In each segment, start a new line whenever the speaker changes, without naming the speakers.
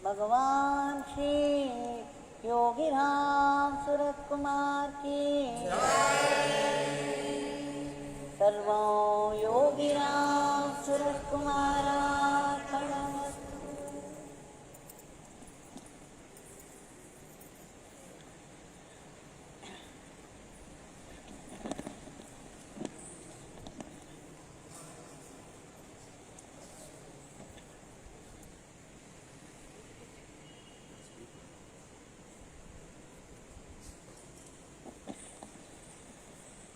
भगवान श्री योगी रामसूरतकुमार की सर्वं योगी रामसूरतकुमारार्पणमस्तु।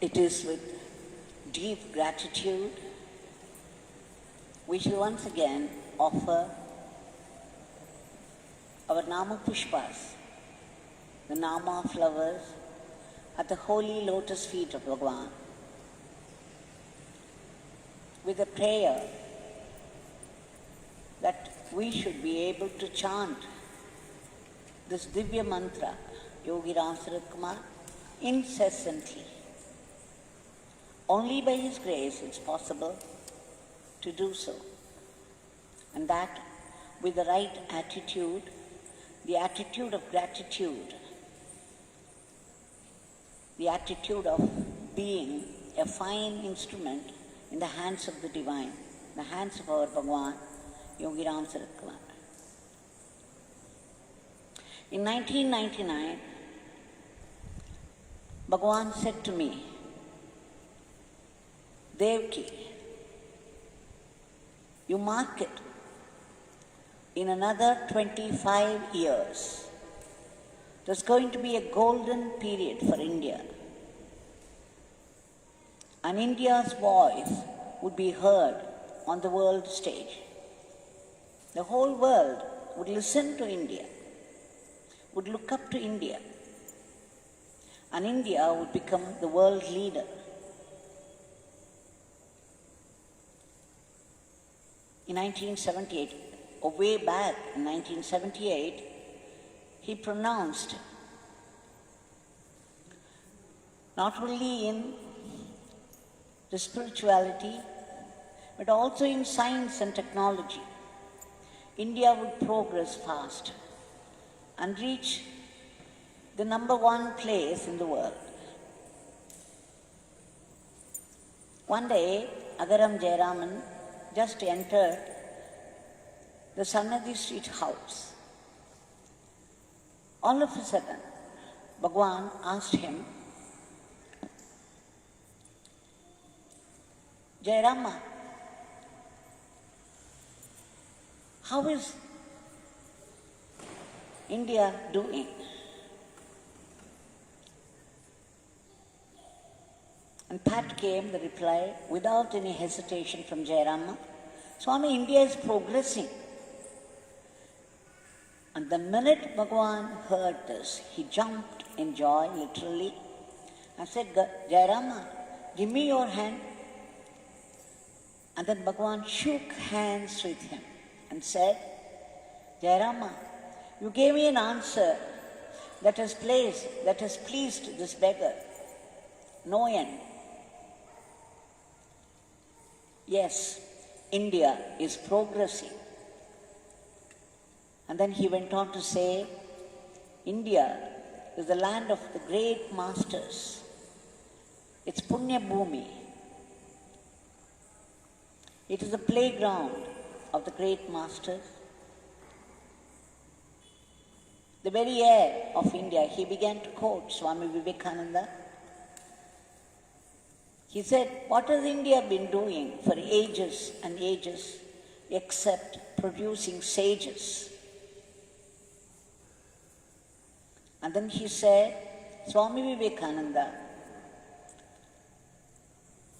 It is with deep gratitude we shall once again offer our Nama Pushpas, the Nama flowers, at the holy lotus feet of Bhagwan, with a prayer that we should be able to chant this Divya Mantra, Yogi Ramsuratkumar, incessantly. Only by His grace it's possible to do so. And that with the right attitude, the attitude of gratitude, the attitude of being a fine instrument in the hands of the divine, the hands of our Bhagwan, Yogi Ramsuratkumar. In 1999, Bhagwan said to me, Devaki, you mark it. In another 25 years, there's going to be a golden period for India. And India's voice would be heard on the world stage. The whole world would listen to India, would look up to India. And India would become the world leader. In 1978, or way back in 1978, he pronounced, not only in the spirituality, but also in science and technology, India would progress fast and reach the number one place in the world. One day, Agaram Jayaraman just entered the Sanatana Street house. All of a sudden, Bhagwan asked him, Jayarama, how is India doing? And pat came the reply without any hesitation from Jayarama, Swami, India is progressing. And the minute Bhagwan heard this, he jumped in joy, literally, and said, Jayarama, give me your hand. And then Bhagwan shook hands with him and said, Jayarama, you gave me an answer that has pleased this beggar. No end. Yes, India is progressing. And then he went on to say, India is the land of the great masters. It's Punya Bhoomi. It is the playground of the great masters. The very air of India, he began to quote Swami Vivekananda. He said, what has India been doing for ages and ages except producing sages? And then he said, Swami Vivekananda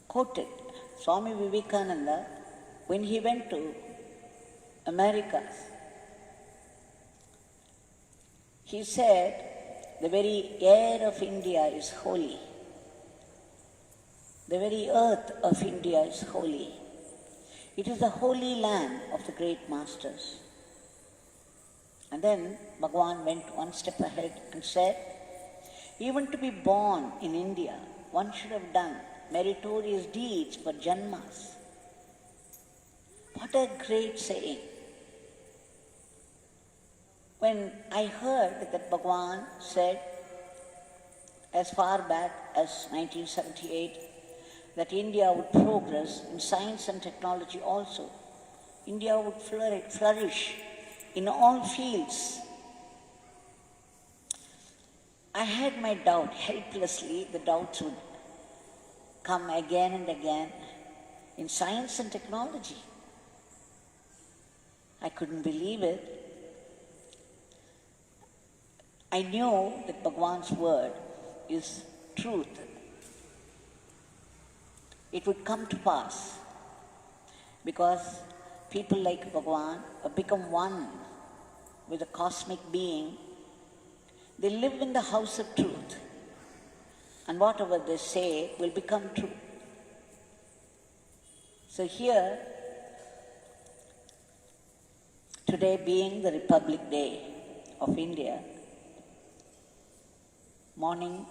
quoted Swami Vivekananda when he went to Americas. He said, the very air of India is holy. The very earth of India is holy. It is the holy land of the great masters. And then Bhagwan went one step ahead and said, even to be born in India, one should have done meritorious deeds for janmas. What a great saying. When I heard that Bhagwan said, as far back as 1978, that India would progress in science and technology also, India would flourish in all fields, I had my doubt. Helplessly, the doubts would come again and again in science and technology. I couldn't believe it. I knew that Bhagwan's word is truth. It would come to pass because people like Bhagwan have become one with the cosmic being. They live in the house of truth, and whatever they say will become true. So here, today being the Republic Day of India, morning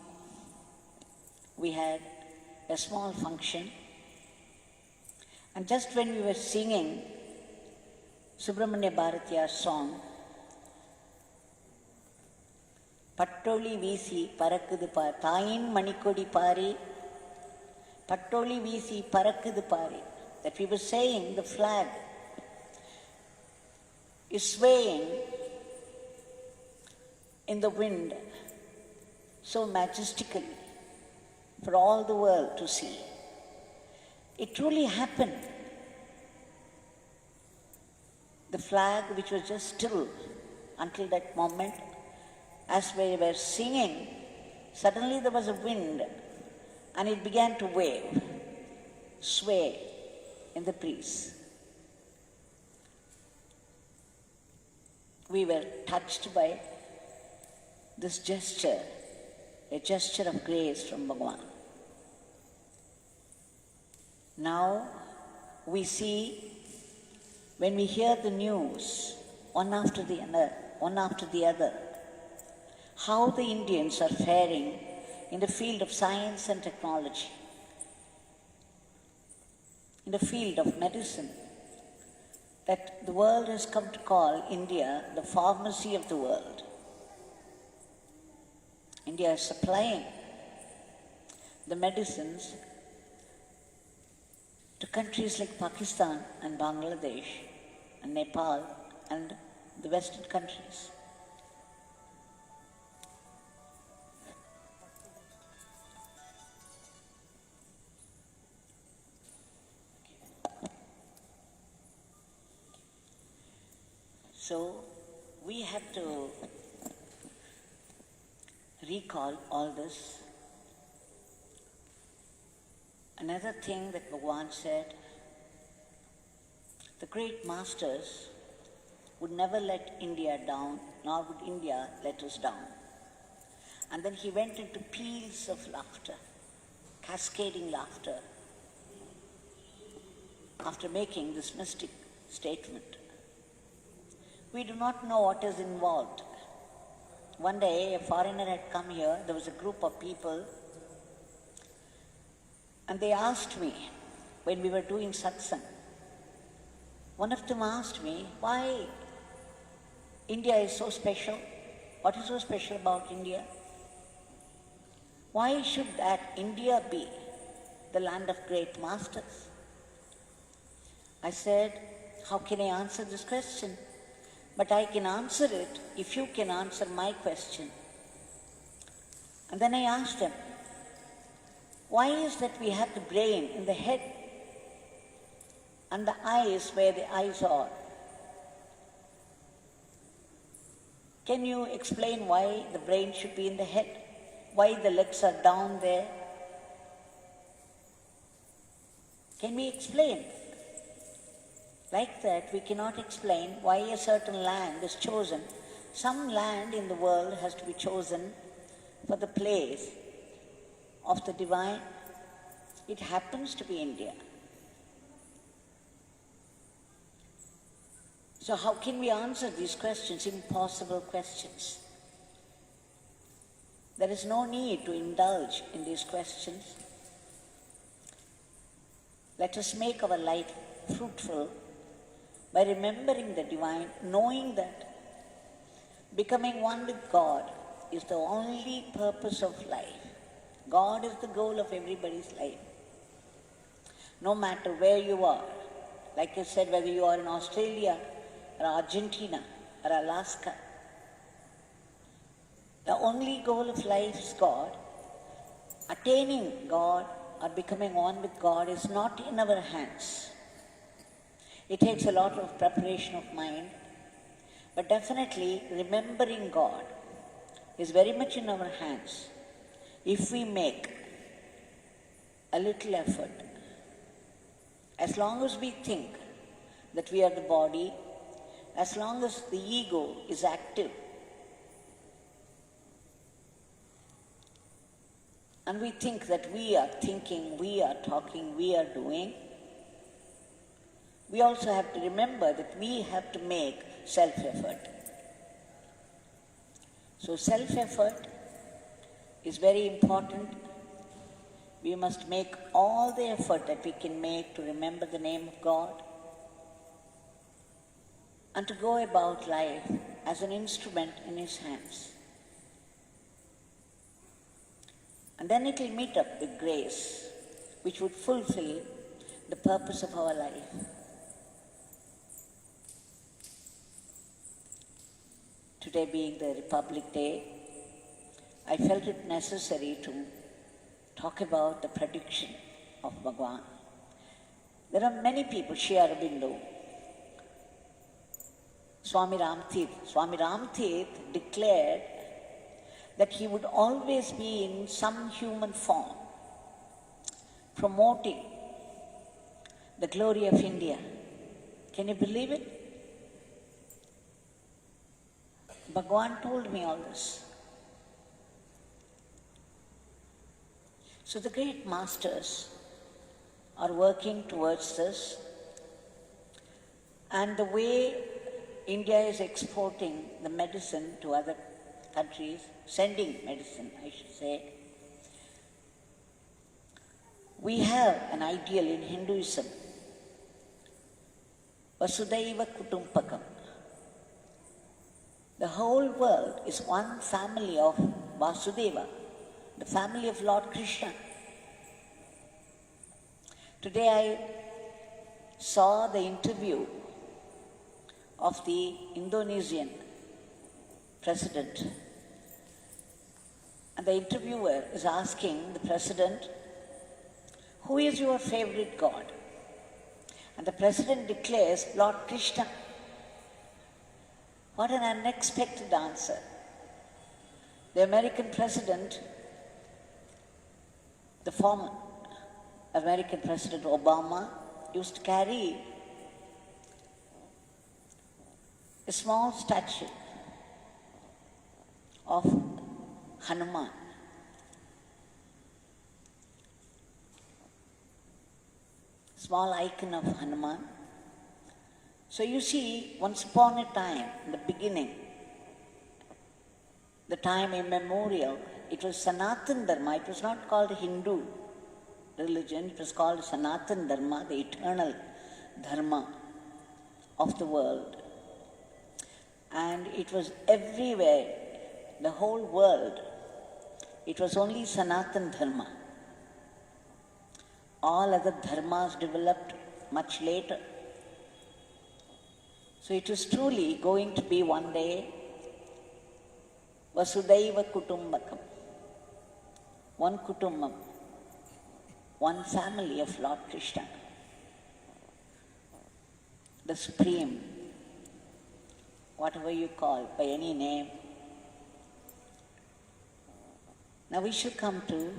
we had a small function, and just when we were singing Subramania Bharathiyar's song, Pattoli Visi Parakkudu Pari, Thayin Manikodi Pari, Pattoli Visi Parakkudu Pari, that we were saying the flag is swaying in the wind so majestically for all the world to see. It truly happened. The flag, which was just still until that moment, as we were singing, suddenly there was a wind and it began to wave, sway in the breeze. We were touched by this gesture, a gesture of grace from Bhagwan. Now we see, when we hear the news, one after the other, how the Indians are faring in the field of science and technology, in the field of medicine, that the world has come to call India the pharmacy of the world. India is supplying the medicines to countries like Pakistan and Bangladesh and Nepal and the Western countries. So we have to recall all this. Another thing that Bhagwan said, the great masters would never let India down, nor would India let us down. And then he went into peals of laughter, cascading laughter, after making this mystic statement. We do not know what is involved. One day, a foreigner had come here. There was a group of people, and they asked me, when we were doing satsang, one of them asked me, why India is so special? What is so special about India? Why should that India be the land of great masters? I said, how can I answer this question? But I can answer it if you can answer my question. And then I asked them, why is that we have the brain in the head and the eyes where the eyes are? Can you explain why the brain should be in the head? Why the legs are down there? Can we explain? Like that, we cannot explain why a certain land is chosen. Some land in the world has to be chosen for the place of the divine. It happens to be India. So how can we answer these questions? Impossible questions. There is no need to indulge in these questions. Let us make our life fruitful by remembering the divine, knowing that Becoming one with God is the only purpose of life. God is the goal of everybody's life. No matter where you are, like I said, whether you are in Australia or Argentina or Alaska, the only goal of life is God. Attaining God or becoming one with God is not in our hands. It takes a lot of preparation of mind, but definitely remembering God is very much in our hands if we make a little effort. As long as we think that we are the body, as long as the ego is active, and we think that we are thinking, we are talking, we are doing, we also have to remember that we have to make self-effort. So self-effort is very important. We must make all the effort that we can make to remember the name of God and to go about life as an instrument in His hands. And then it will meet up with grace, which would fulfill the purpose of our life. Today being the Republic Day, I felt it necessary to talk about the prediction of Bhagwan. There are many people, Sri Aurobindo, Swami Ramtirth. Swami Ramtirth declared that he would always be in some human form, promoting the glory of India. Can you believe it? Bhagwan told me all this. So the great masters are working towards this, and the way India is exporting the medicine to other countries, sending medicine, I should say, we have an ideal in Hinduism, Vasudaiva Kutumbakam. The whole world is one family of Vasudeva, the family of Lord Krishna. Today I saw the interview of the Indonesian president. And the interviewer is asking the president, who is your favorite god? And the president declares, Lord Krishna. What an unexpected answer. The American president, the former American President Obama, used to carry a small statue of Hanuman. Small icon of Hanuman. So you see, once upon a time, in the beginning, the time immemorial, it was Sanatana Dharma. It was not called Hindu religion. It was called Sanatana Dharma, the eternal Dharma of the world. And it was everywhere, the whole world. It was only Sanatana Dharma. All other dharmas developed much later. So it is truly going to be one day Vasudaiva Kutumbakam, one kutumbam, one family of Lord Krishna, the Supreme, whatever you call, by any name. Now we shall come to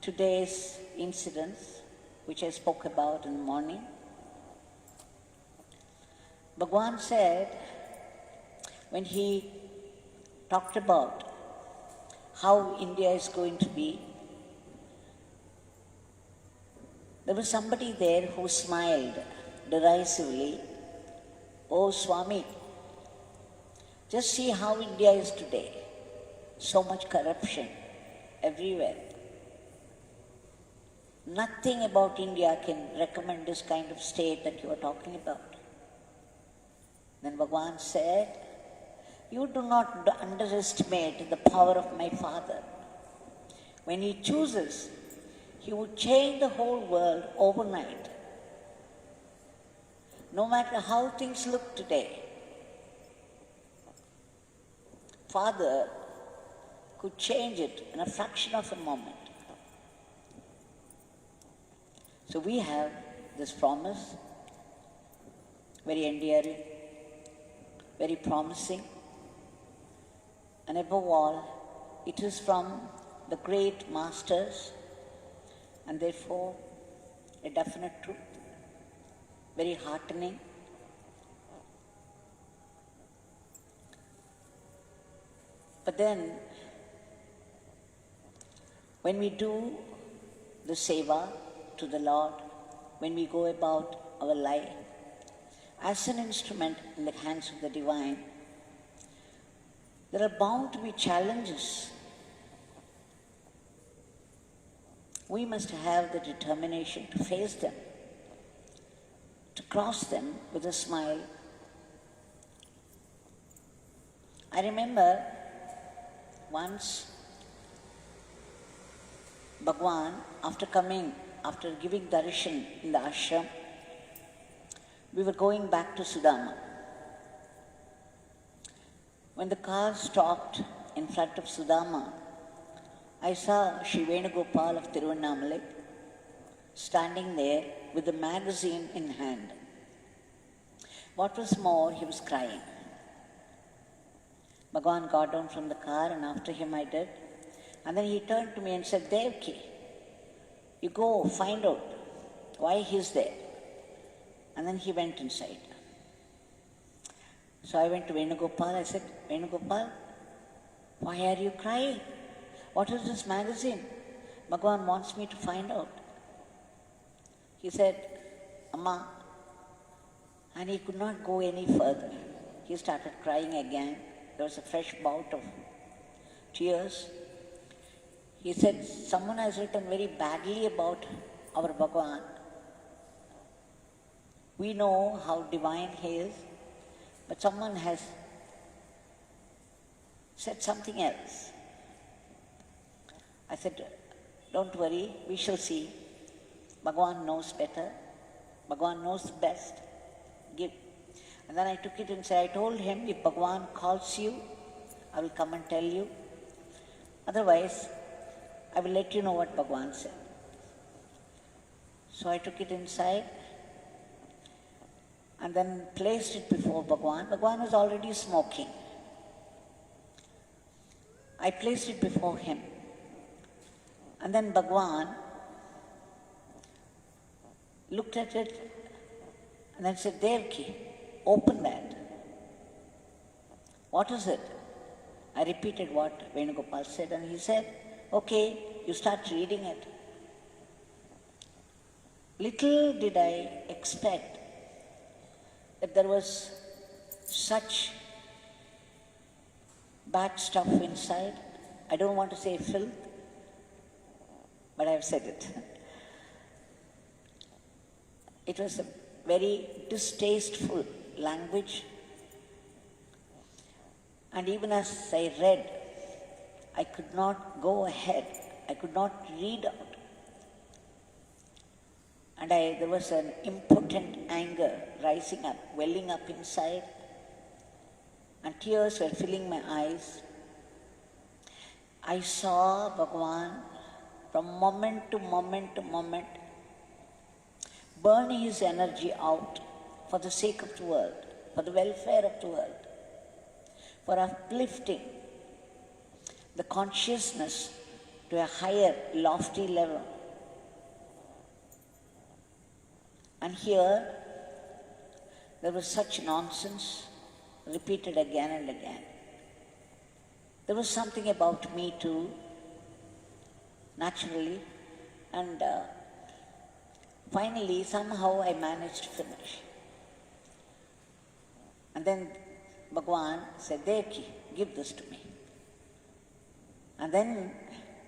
today's incidents, which I spoke about in the morning. Bhagwan said, when he talked about how India is going to be, there was somebody there who smiled derisively. Oh Swami, just see how India is today. So much corruption everywhere. Nothing about India can recommend this kind of state that you are talking about. Then Bhagwan said, You do not underestimate the power of my Father. When He chooses, He would change the whole world overnight. No matter how things look today, Father could change it in a fraction of a moment. So we have this promise, very endearing, very promising, and above all, it is from the great masters, and therefore a definite truth, very heartening. But then, when we do the seva to the Lord, when we go about our life as an instrument in the hands of the Divine, there are bound to be challenges. We must have the determination to face them, to cross them with a smile. I remember once Bhagwan, after giving darshan in the ashram, we were going back to Sudama. When the car stopped in front of Sudama, I saw Sri Venugopal of Tiruvannamalai standing there with the magazine in hand. What was more, he was crying. Bhagwan got down from the car, and after him I did. And then he turned to me and said, Devaki, you go find out why he's there. And then he went inside. So I went to Venugopal. I said, Venugopal, why are you crying? What is this magazine? Bhagwan wants me to find out. He said, Amma, and he could not go any further. He started crying again. There was a fresh bout of tears. He said, someone has written very badly about our Bhagwan. We know how divine he is, but someone has said something else. I said, don't worry, we shall see. Bhagwan knows better. Bhagwan knows best. Give. And then I took it and said, I told him, if Bhagwan calls you, I will come and tell you. Otherwise, I will let you know what Bhagwan said. So I took it inside and then placed it before Bhagwan. Bhagwan was already smoking. I placed it before him. And then Bhagwan looked at it and then said, Devaki, open that. What is it? I repeated what Venugopal said, and he said, okay, you start reading it. Little did I expect that there was such bad stuff inside. I don't want to say filth, but I've said it. It was a very distasteful language. And even as I read, I could not go ahead. I could not read out. And there was an impotent anger rising up, welling up inside. And tears were filling my eyes. I saw Bhagwan from moment to moment to moment burning his energy out for the sake of the world, for the welfare of the world, for uplifting the consciousness to a higher, lofty level. And here, there was such nonsense repeated again and again. There was something about me too, naturally, and finally, somehow I managed to finish. And then Bhagwan said, Devaki, give this to me. And then,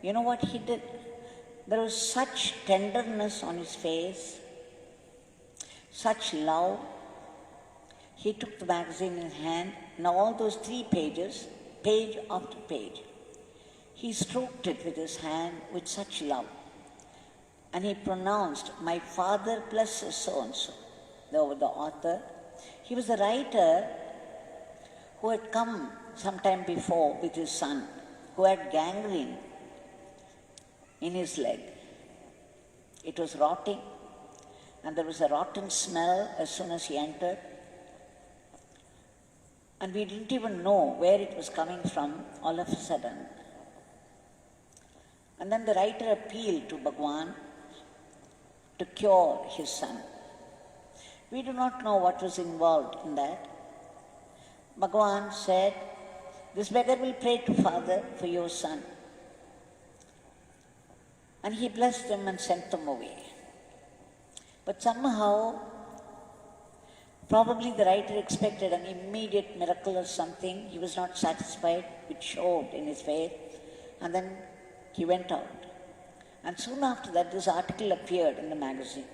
you know what he did? There was such tenderness on his face, such love, He took the magazine in hand, and all those 3 pages, page after page, he stroked it with his hand with such love. And he pronounced, "My father blesses so-and-so," the author. He was the writer who had come some time before with his son, who had gangrene in his leg. It was rotting, and there was a rotten smell as soon as he entered. And we didn't even know where it was coming from all of a sudden. And then the writer appealed to Bhagwan to cure his son. We do not know what was involved in that. Bhagwan said, "This beggar will pray to Father for your son." And he blessed them and sent them away. But somehow, probably the writer expected an immediate miracle or something. He was not satisfied. It showed in his face. And then he went out. And soon after that, this article appeared in the magazine.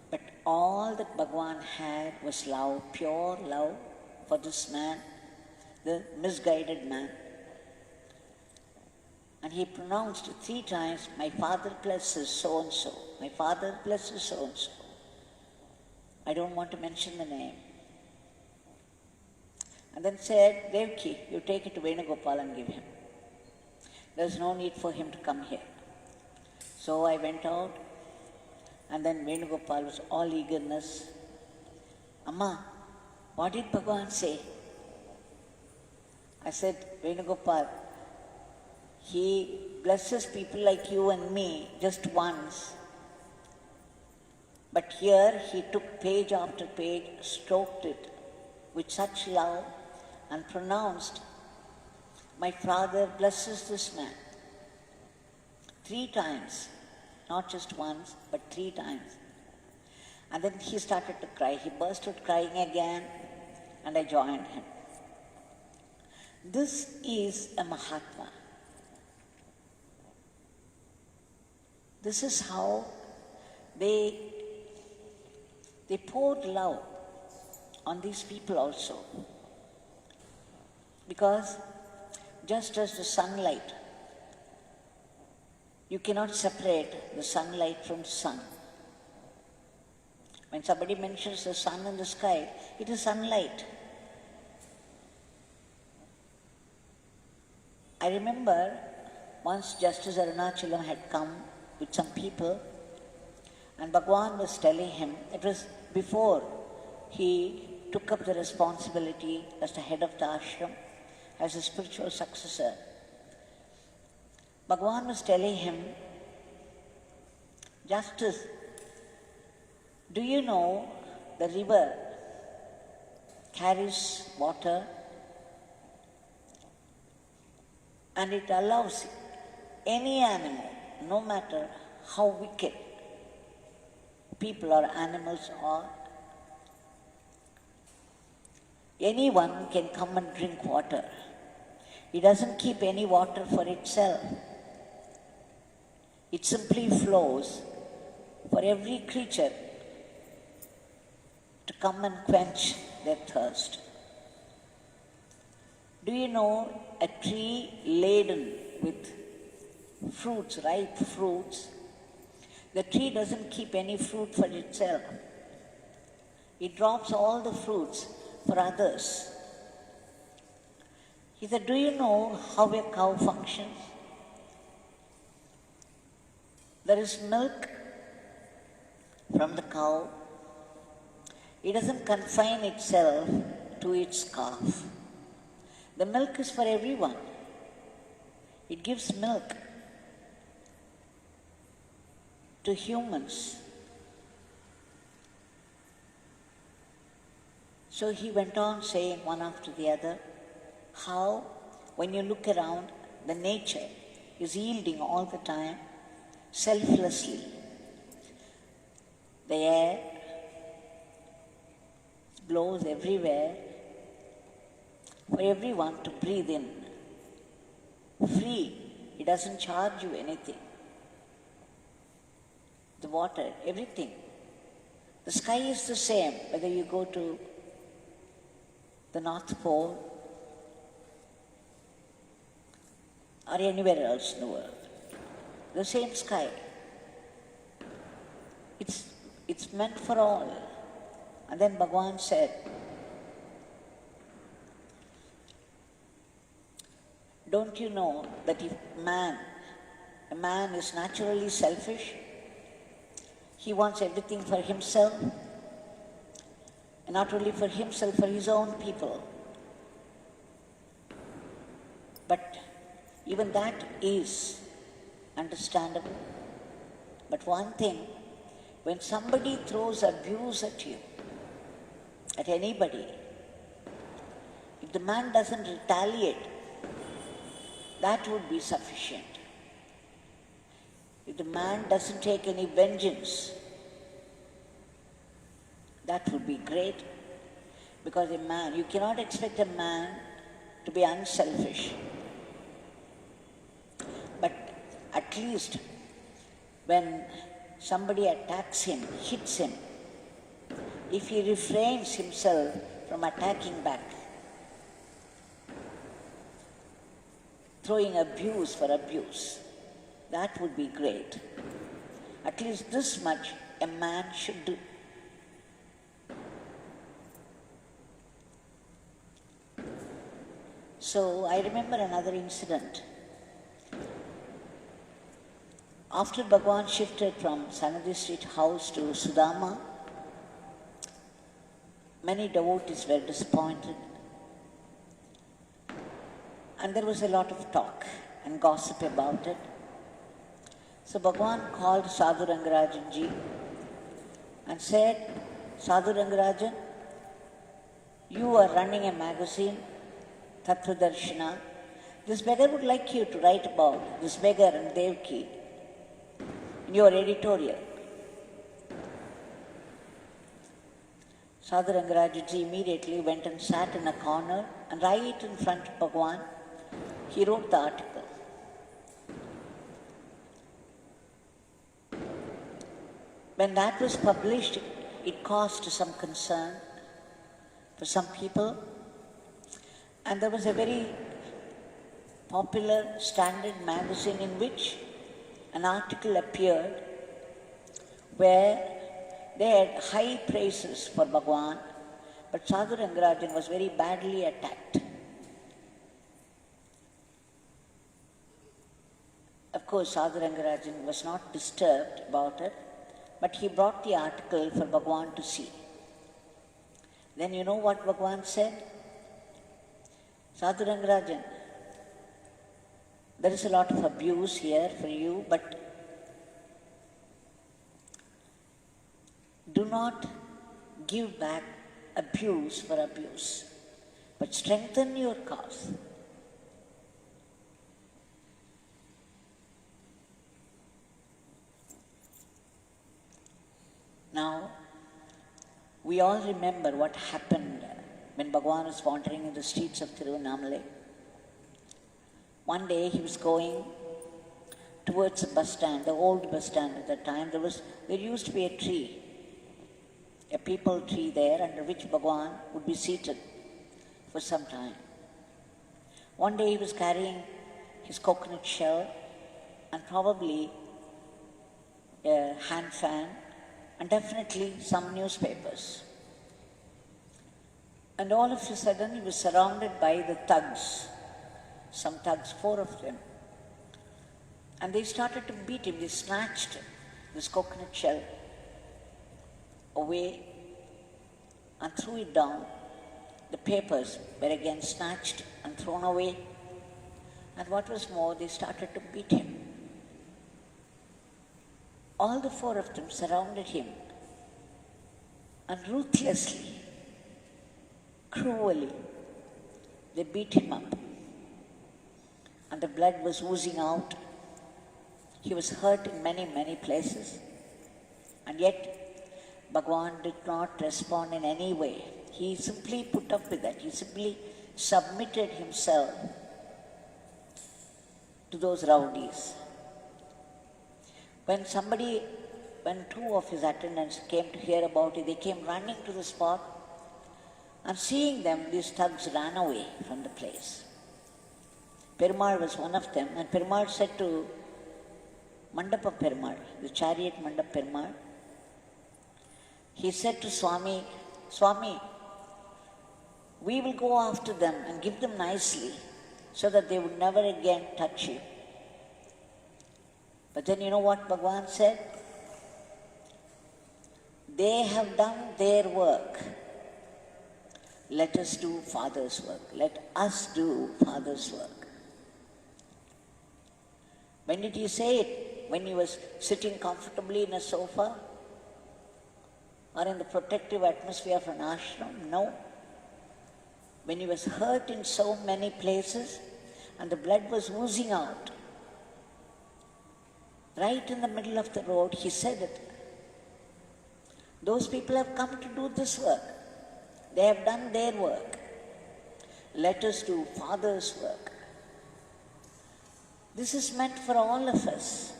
But all that Bhagwan had was love, pure love for this man, the misguided man. And he pronounced 3 times, "My father blesses so-and-so. My father blesses so-and-so." I don't want to mention the name. And then said, "Devaki, you take it to Venugopal and give him. There's no need for him to come here." So I went out, and then Venugopal was all eagerness. "Amma, what did Bhagwan say?" I said, "Venugopal, he blesses people like you and me just once. But here he took page after page, stroked it with such love, and pronounced, 'My father blesses this man.' 3 times, not just once, but 3 times. And then he started to cry. He burst out crying again, and I joined him. This is a Mahatma. This is how they poured love on these people also. Because just as the sunlight, you cannot separate the sunlight from the sun. When somebody mentions the sun in the sky, it is sunlight. I remember once Justice Arunachalam had come with some people, and Bhagwan was telling him, it was before he took up the responsibility as the head of the ashram, as a spiritual successor. Bhagwan was telling him, "Justice, do you know the river carries water and it allows any animal, no matter how wicked people or animals are, anyone can come and drink water. It doesn't keep any water for itself. It simply flows for every creature to come and quench their thirst. Do you know a tree laden with fruits, ripe fruits? The tree doesn't keep any fruit for itself. It drops all the fruits for others." He said, "Do you know how a cow functions? There is milk from the cow. It doesn't confine itself to its calf. The milk is for everyone. It gives milk to humans." So he went on saying one after the other, how when you look around, the nature is yielding all the time, selflessly. The air blows everywhere for everyone to breathe in. Free. It doesn't charge you anything. the water, everything. The sky is the same whether you go to the North Pole or anywhere else in the world. The same sky. It's meant for all. And then Bhagwan said, don't you know that if a man is naturally selfish, he wants everything for himself, and not only for himself, for his own people. But even that is understandable. But one thing, when somebody throws abuse at you, at anybody, if the man doesn't retaliate, that would be sufficient. If the man doesn't take any vengeance, that would be great. Because a man, you cannot expect a man to be unselfish. But at least when somebody attacks him, hits him, if he refrains himself from attacking back, throwing abuse for abuse, that would be great. At least this much a man should do. So I remember another incident. After Bhagwan shifted from Sanadi Street house to Sudama, many devotees were disappointed. And there was a lot of talk and gossip about it. So Bhagwan called Sadhu Rangarajanji and said, Sadhu Rangarajan, you are running a magazine, Tattva Darshana. This beggar would like you to write about this beggar and Devaki in your editorial. Sadhu Rangarajanji immediately went and sat in a corner, and right in front of Bhagwan, he wrote the article. When that was published, it caused some concern for some people. And there was a very popular standard magazine in which an article appeared where they had high praises for Bhagwan, but Sadhu Rangarajan was very badly attacked. Of course, Sadhu Rangarajan was not disturbed about it, but he brought the article for Bhagwan to see. Then you know what Bhagwan said? Sadhu Rangarajan, there is a lot of abuse here for you, but do not give back abuse for abuse, but strengthen your cause. Now, we all remember what happened when Bhagwan was wandering in the streets of Tiruvannamalai. One day he was going towards the bus stand, the old bus stand at that time. There used to be a tree, a peepal tree there, under which Bhagwan would be seated for some time. One day he was carrying his coconut shell and probably a hand fan and definitely some newspapers. And all of a sudden he was surrounded by the thugs, some thugs, 4 of them. And they started to beat him. They snatched this coconut shell away and threw it down. The papers were again snatched and thrown away. And what was more, they started to beat him. All the 4 of them surrounded him and ruthlessly, cruelly, they beat him up. And the blood was oozing out. He was hurt in many, many places. And yet, Bhagwan did not respond in any way. He simply put up with that. He simply submitted himself to those rowdies. When somebody when two of his attendants came to hear about it, they came running to the spot, and seeing them, these thugs ran away from the place. Perumal was one of them, and Perumal said to Mandapa Perumal, the chariot Mandapa Perumal, he said to Swami, Swami, we will go after them and give them nicely so that they would never again touch you. But then you know what Bhagwan said? They have done their work. Let us do Father's work. Let us do Father's work. When did he say it? When he was sitting comfortably in a sofa? Or in the protective atmosphere of an ashram? No. When he was hurt in so many places and the blood was oozing out, right in the middle of the road, he said it. Those people have come to do this work. They have done their work. Let us do Father's work. This is meant for all of us.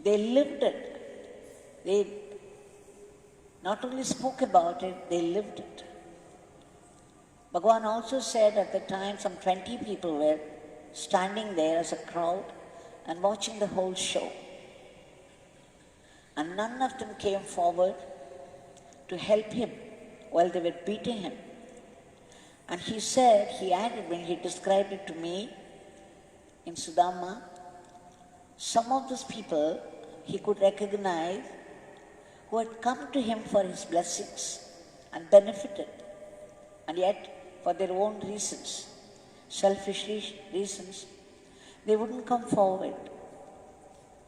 They lived it. They not only spoke about it, they lived it. Bhagwan also said at the time some 20 people were standing there as a crowd and watching the whole show. And none of them came forward to help him while they were beating him. And he said, he added when he described it to me in Sudama, some of those people he could recognize who had come to him for his blessings and benefited, and yet for their own reasons, selfish reasons, they wouldn't come forward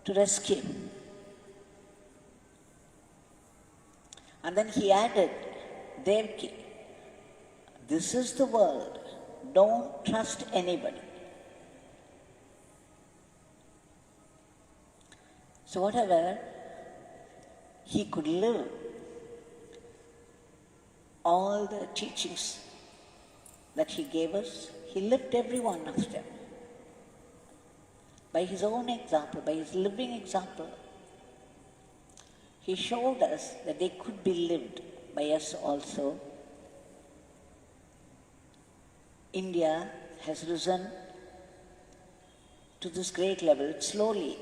to rescue him. And then he added, Devaki, this is the world. Don't trust anybody. So whatever he could live, all the teachings that he gave us, he lived every one of them. By his own example, by his living example, he showed us that they could be lived by us also. India has risen to this great level, slowly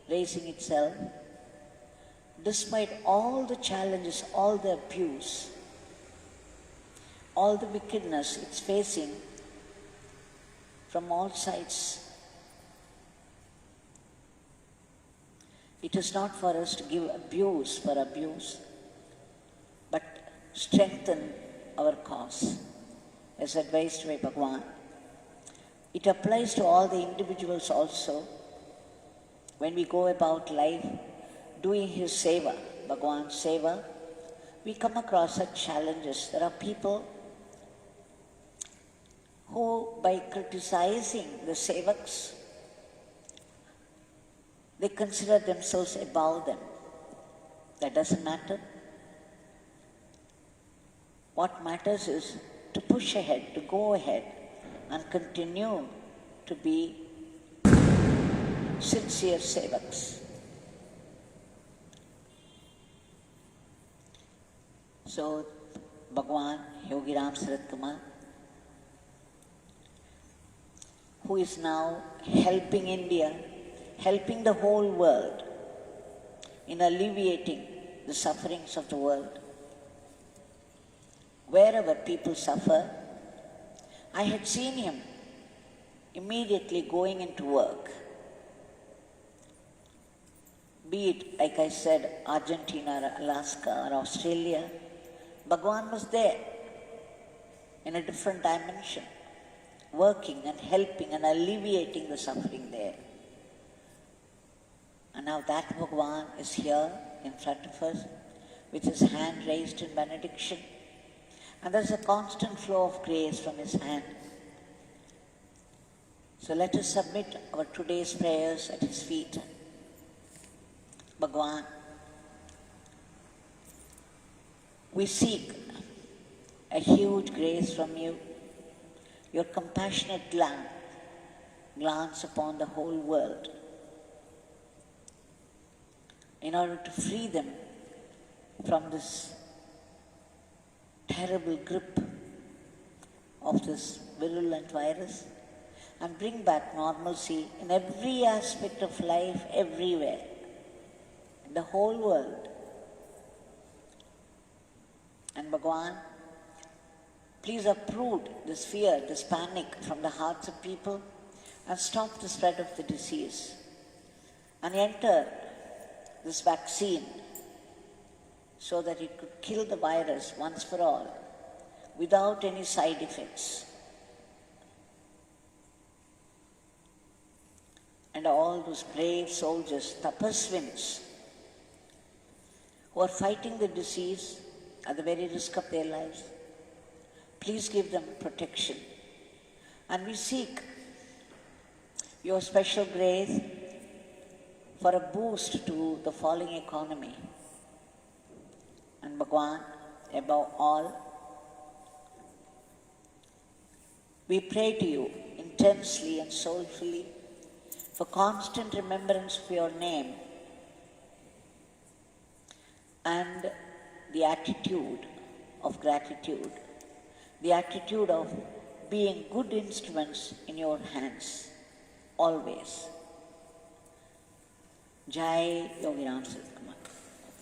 raising itself, despite all the challenges, all the abuse, all the wickedness it's facing from all sides. It is not for us to give abuse for abuse, but strengthen our cause, as advised by Bhagwan. It applies to all the individuals also. When we go about life doing his seva, Bhagwan's seva, we come across such challenges. There are people who, by criticizing the sevaks, they consider themselves above them. That doesn't matter. What matters is to push ahead, to go ahead, and continue to be sincere sevaks. So, Bhagwan, Yogi Ramsuratkumar, who is now helping India, helping the whole world in alleviating the sufferings of the world. Wherever people suffer, I had seen him immediately going into work. Be it, like I said, Argentina or Alaska or Australia, Bhagwan was there in a different dimension, working and helping and alleviating the suffering there. And now that Bhagwan is here in front of us with his hand raised in benediction. And there's a constant flow of grace from his hand. So let us submit our today's prayers at his feet. Bhagwan, we seek a huge grace from you, your compassionate glance upon the whole world. in order to free them from this terrible grip of this virulent virus and bring back normalcy in every aspect of life, everywhere, in the whole world. And Bhagwan, please uproot this fear, this panic from the hearts of people and stop the spread of the disease. And enter this vaccine so that it could kill the virus once for all without any side effects. And all those brave soldiers, tapaswins, who are fighting the disease at the very risk of their lives, please give them protection. And we seek your special grace for a boost to the falling economy. And Bhagwan, above all, we pray to you intensely and soulfully for constant remembrance of your name and the attitude of gratitude, the attitude of being good instruments in your hands, always. Jai Yogi Ramsuratkumar.